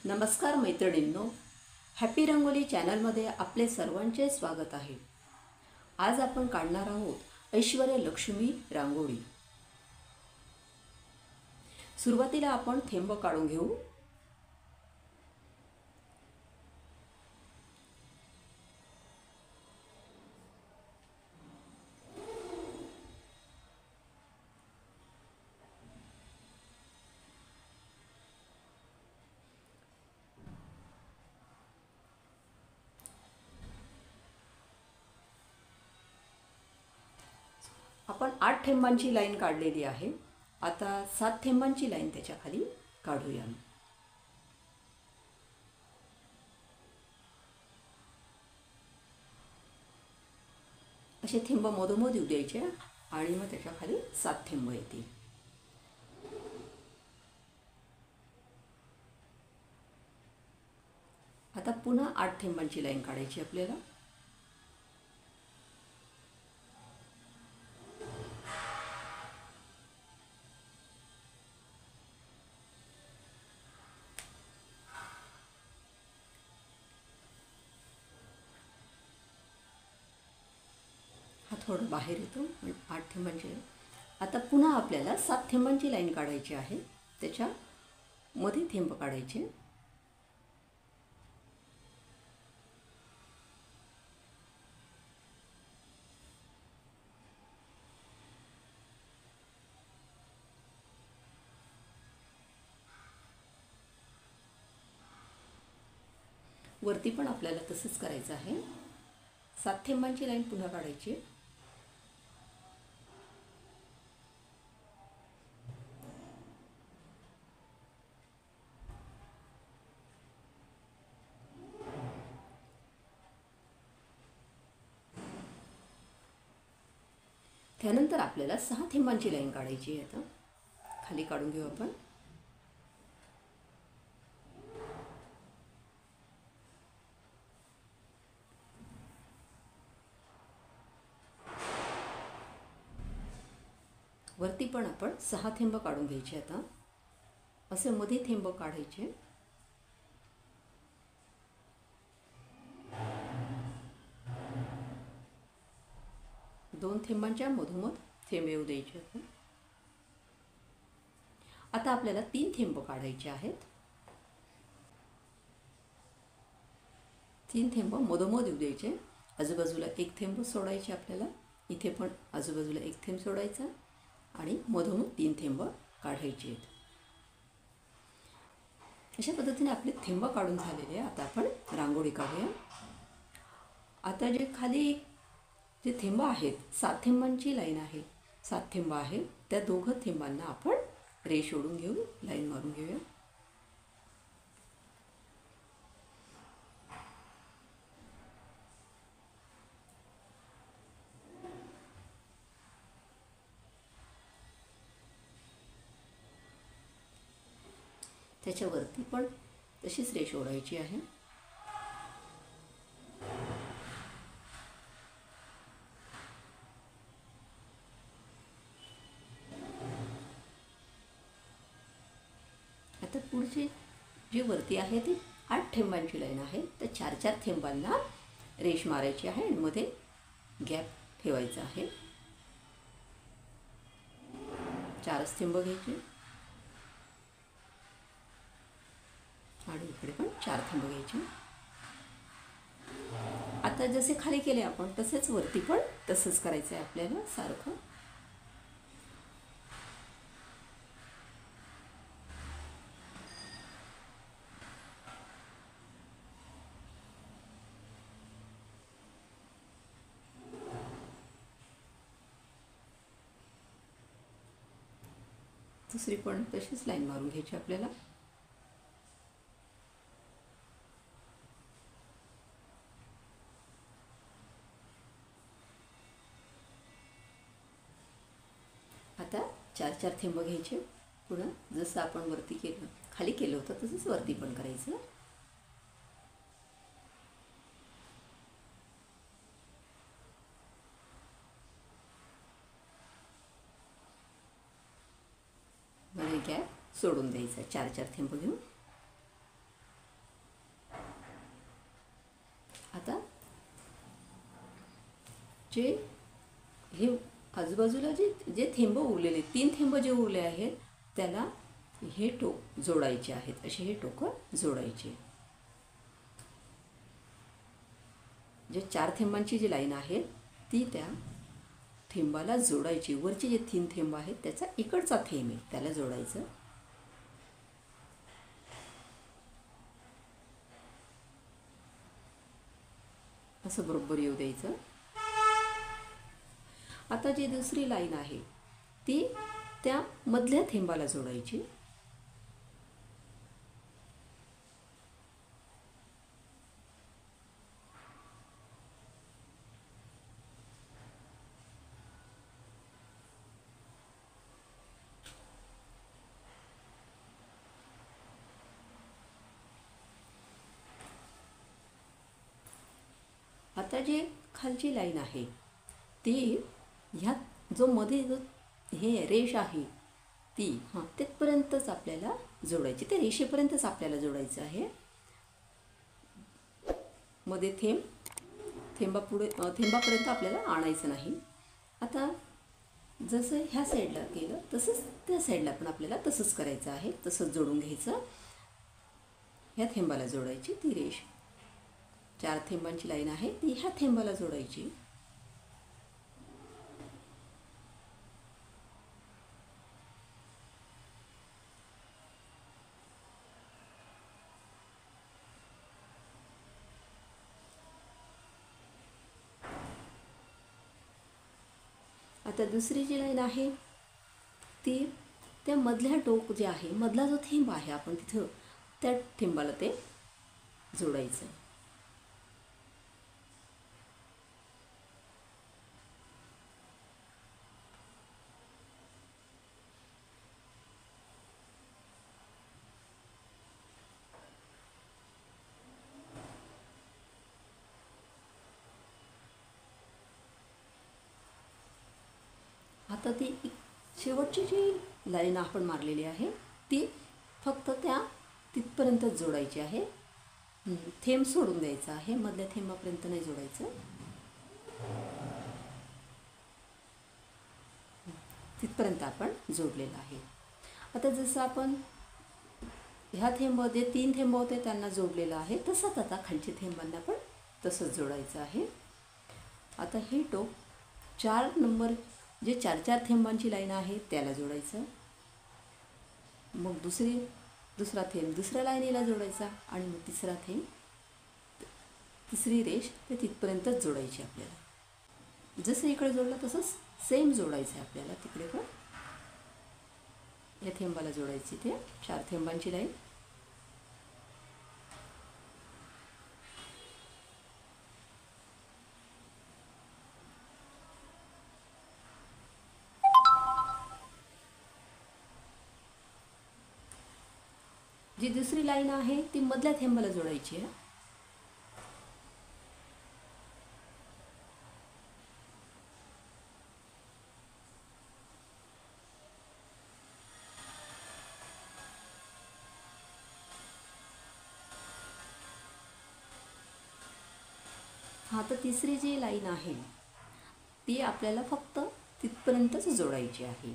नमस्कार मैत्रिणींनो, हॅपी रंगोली चॅनलमध्ये आपले सर्वांचे स्वागत आहे। आज आपण काढणार आहोत ऐश्वर्य लक्ष्मी रांगोळी। सुरुवातीला आपण थेंब काढून घेऊ। आपण 8 थेंबांची लाईन काढलेली आहे। आता 7 थेंबांची लाईन त्याच्या खाली काढूया। असे थेंब मधोमध येऊ द्यायचे आणि मग त्याच्या खाली 7 थेंब येतील। आता पुन्हा 8 थेंबांची लाईन काढायची आपल्याला। हा थोडं बाहेर येतो, 8 थेंबांची लाईन। आता पुन्हा आपल्याला 7 थेंबांची लाईन काढायची आहे। त्याच्या मध्ये थेंब काढायचे। वरती पण आपल्याला तसंच करायचं आहे। 7 थेंबांची लाईन पुन्हा काढायची। त्यानंतर आपल्याला 6 थेंबांची लाईन काढायची आहे। आता खाली काढून घेऊ आपण। वरती पण आपण 6 थेंब काढून घ्यायचे। आता असे मध्ये थेंब काढायचे। दोन थेंबांच्या मधोमध थेंब येऊ द्यायचे। आता आपल्याला 3 थेंब काढायचे आहेत। 3 थेंब मधोमध येऊ द्यायचे। आजूबाजूला 1 थेंब सोडायचे आपल्याला। इथे पण आजूबाजूला 1 थेंब सोडायचा आणि मधोमध 3 थेंब काढायचे आहेत। अशा पद्धतीने आपले थेंब काढून झालेले आहे। आता आपण रांगोळी काढूया। आता जे खाली जे थेंब आहेत, 7 थेंबांची लाईन आहे, 7 थेंब आहेत, त्या दोघं थेंबांना आपण रेष ओढून घेऊ, लाईन मारून घेऊया। त्याच्यावरती पण तशीच रेष ओढायची आहे। आता पुढची जी वरती आहे ती 8 थेंबांची लाईन आहे। तर 4-4 थेंबांना रेष मारायची आहे आणि मध्ये गॅप ठेवायचा आहे। 4च थेंब घ्यायचे आणि इकडे पण 4 थेंब घ्यायचे। आता जसे खाली केले आपण तसेच वरती पण तसंच करायचं आहे आपल्याला सारखं। दुसरी पण तशीच लाईन मारून घ्यायची आपल्याला। आता 4-4 थेंब घ्यायचे। पुन्हा जसं आपण वरती केलं, खाली केलं होतं तसंच वरती पण करायचं। मध्ये गॅप सोडून द्यायचा, 4-4 थेंब घेऊन। आजूबाजूला जे जे थेंब उरलेले 3 थेंब जे उरले आहेत त्याला हे टोक जोडायचे आहेत. असे हे टोकं जोडायचे. जे 4 थेंबांची जी लाईन आहे ती त्या थेंबाला जोडायची. वरचे जे 3 थेंब आहेत त्याचा इकडचा थेंब आहे त्याला जोडायचं. असं बरोबर येऊ द्यायचं. आता जी दुसरी लाईन आहे ती त्या मधल्या थेंबाला जोडायची. आता जी खालची लाईन आहे ती ह्या जो मध्ये जो हे रेष आहे ती तिथपर्यंतच आपल्याला जोडायची. ते रेषेपर्यंतच आपल्याला जोडायचं आहे. मध्ये थेंबापर्यंत आपल्याला आणायचं नाही. आता जसं ह्या साईडला केलं तसंच त्या साईडला पण आपल्याला तसंच करायचं आहे. तसंच जोडून घ्यायचं. ह्या थेंबाला जोडायची ती रेष. 4 थेंबांची लाईन आहे ती ह्या थेंबाला जोडायची. आता दुसरी जी लाईन आहे ती त्या मधल्या टोक जे आहे मधला जो थेंब आहे आपण तिथं त्या थेंबाला ते जोडायचं. आता ती शेवटची जी लाईन आपण मारलेली आहे ती फक्त त्या तिथपर्यंतच जोडायची आहे. थेंब सोडून द्यायचा आहे. मधल्या थेंबापर्यंत नाही जोडायचं. तिथपर्यंत आपण जोडलेलं आहे. आता जसं आपण ह्या थेंबामध्ये 3 थेंब होते त्यांना जोडलेलं आहे तसंच आता खालच्या थेंबांना पण तसंच जोडायचं आहे. आता हे टोक 4 नंबर जे 4 थेंबांची लाईन आहे त्याला जोडायचं. मग दुसरा थेंब दुसऱ्या लाईनीला जोडायचा आणि मग तिसरा थेंब तिसरी रेष ते तिथपर्यंतच जोडायची आपल्याला. जसं इकडे जोडलं तसंच सेम जोडायचं आहे आपल्याला तिकडे पण. या थेंबाला जोडायची ते 4 थेंबांची लाईन. जी दुसरी लाईन आहे ती मधल्या थेंबाला जोडायची आहे. आता तिसरी जी लाईन आहे ती आपल्याला फक्त तिथपर्यंतच जोडायची आहे.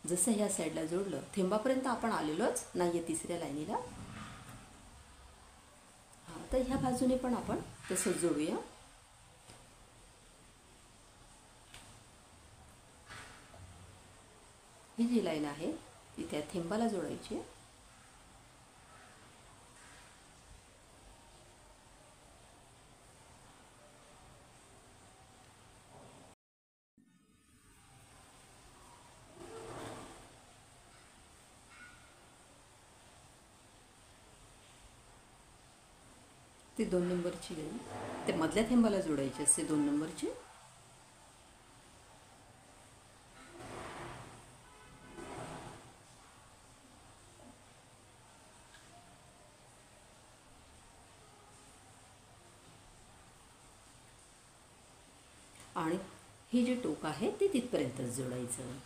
जसं ह्या साईडला जोडलं थेंबापर्यंत आपण आलेलोच नाही आहे तिसऱ्या लाईनीला. तर ह्या बाजूने पण आपण तसंच जोडूया. ही जी लाईन आहे ती त्या थेंबाला जोडायची आहे. ती 2 नंबरची लाईन ते मधल्या थेंबाला जोडायची असते 2 नंबरची. आणि ही जी टोक आहे ती तिथपर्यंतच जोडायचं.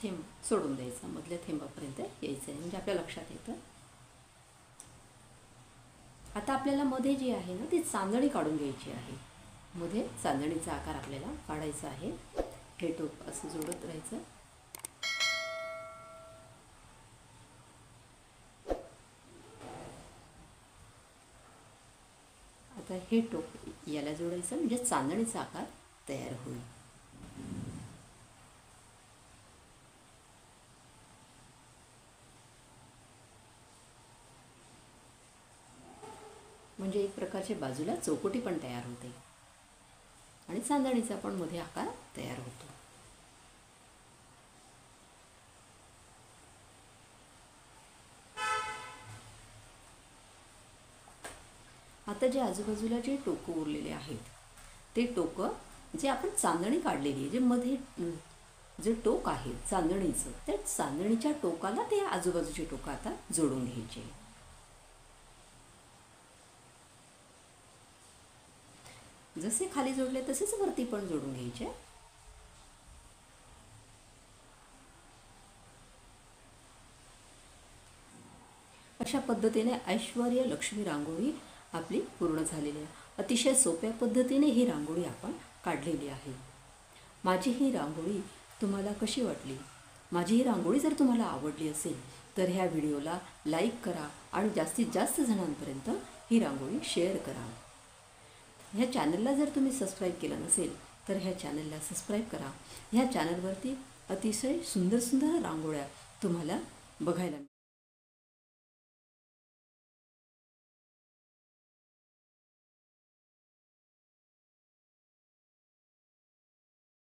थेंब सोडून द्यायचा. मधल्या थेंबापर्यंत यायचं आहे म्हणजे आपल्या लक्षात येतं. आता आपल्याला मध्ये जी आहे ना ती चांदणी काढून घ्यायची आहे. मध्ये चांदणीचा आकार आपल्याला काढायचा आहे. हे टोक असं जोडत राहायचं. आता हे टोक याला जोडायचं म्हणजे चांदणीचा आकार तयार होईल. म्हणजे एक प्रकारचे बाजूला चौकटी पण तयार होते आणि चांदणीचा पण मध्ये आकार तयार होतो. आता जे आजूबाजूला जे टोकं उरलेले आहेत ते टोकं जे आपण चांदणी काढलेली आहे, जे मध्ये जे टोक आहे चांदणीचं, त्या चांदणीच्या टोकाला ते आजूबाजूचे टोकं आता जोडून घ्यायचे. जसे खाली जोडले तसेच वरती पण जोडून घ्यायचे. अशा पद्धतीने ऐश्वर्य लक्ष्मी रांगोळी आपली पूर्ण झालेली आहे. अतिशय सोप्या पद्धतीने ही रांगोळी आपण काढलेली आहे. माझी ही रांगोळी तुम्हाला कशी वाटली? माझी ही रांगोळी जर तुम्हाला आवडली असेल तर ह्या व्हिडिओला लाईक करा आणि जास्तीत जास्त जणांपर्यंत ही रांगोळी शेअर करा. ह्या चॅनलला जर तुम्ही सबस्क्राईब केलं नसेल तर ह्या चॅनलला सबस्क्राईब करा. ह्या चॅनलवरती अतिशय सुंदर सुंदर रांगोळ्या तुम्हाला बघायला